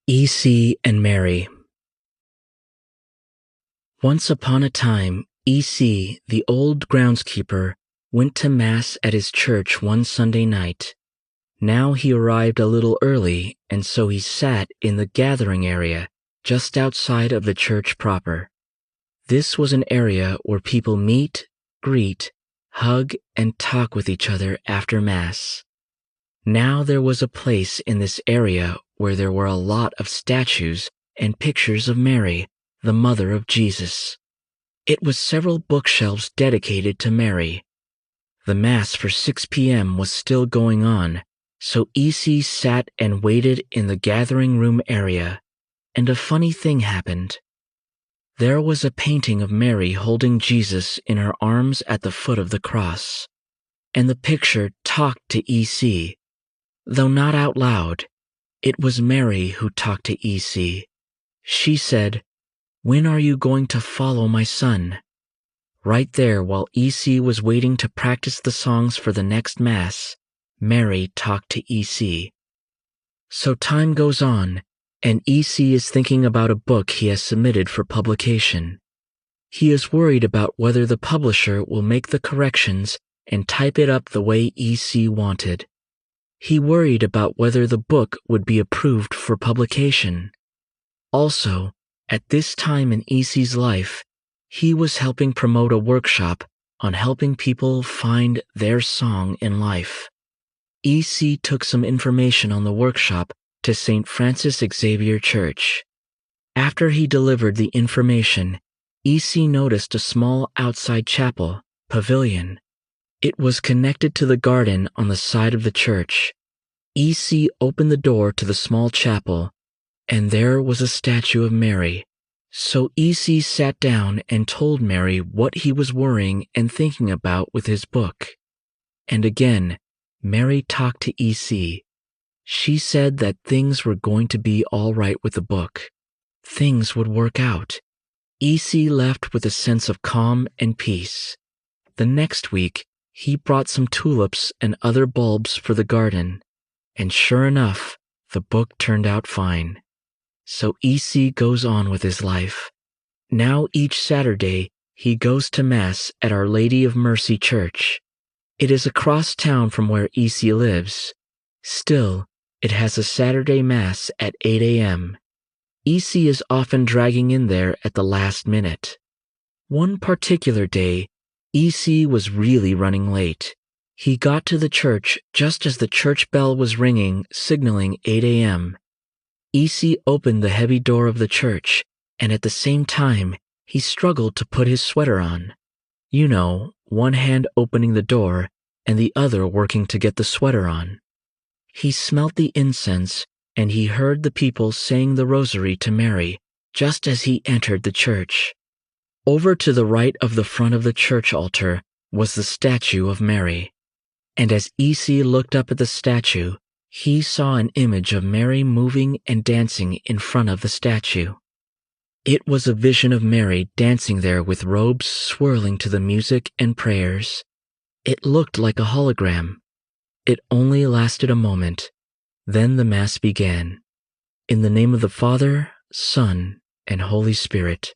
E.C. and Mary. Once upon a time, E.C., the old groundskeeper, went to Mass at his church one Sunday night. Now he arrived a little early, and so he sat in the gathering area just outside of the church proper. This was an area where people meet, greet, hug, and talk with each other after Mass. Now there was a place in this area where there were a lot of statues and pictures of Mary, the mother of Jesus. It was several bookshelves dedicated to Mary. The Mass for 6 p.m. was still going on, so E.C. sat and waited in the gathering room area, and a funny thing happened. There was a painting of Mary holding Jesus in her arms at the foot of the cross, and the picture talked to E.C. Though not out loud, it was Mary who talked to E.C. She said, "When are you going to follow my son?" Right there, while E.C. was waiting to practice the songs for the next Mass, Mary talked to E.C. So time goes on, and E.C. is thinking about a book he has submitted for publication. He is worried about whether the publisher will make the corrections and type it up the way E.C. wanted. He worried about whether the book would be approved for publication. Also, at this time in E.C.'s life, he was helping promote a workshop on helping people find their song in life. E.C. took some information on the workshop to St. Francis Xavier Church. After he delivered the information, E.C. noticed a small outside chapel, pavilion. It was connected to the garden on the side of the church. E.C. opened the door to the small chapel, and there was a statue of Mary. So E.C. sat down and told Mary what he was worrying and thinking about with his book. And again, Mary talked to E.C. She said that things were going to be all right with the book. Things would work out. E.C. left with a sense of calm and peace. The next week, he brought some tulips and other bulbs for the garden, and sure enough, the book turned out fine. So E.C. goes on with his life. Now each Saturday, he goes to Mass at Our Lady of Mercy Church. It is across town from where E.C. lives. Still, it has a Saturday Mass at 8 a.m. E.C. is often dragging in there at the last minute. One particular day, E.C. was really running late. He got to the church just as the church bell was ringing, signaling 8 a.m. E.C. opened the heavy door of the church, and at the same time, he struggled to put his sweater on. You know, one hand opening the door and the other working to get the sweater on. He smelt the incense, and he heard the people saying the Rosary to Mary just as he entered the church. Over to the right of the front of the church altar was the statue of Mary. And as E.C. looked up at the statue, he saw an image of Mary moving and dancing in front of the statue. It was a vision of Mary dancing there with robes swirling to the music and prayers. It looked like a hologram. It only lasted a moment. Then the Mass began. In the name of the Father, Son, and Holy Spirit.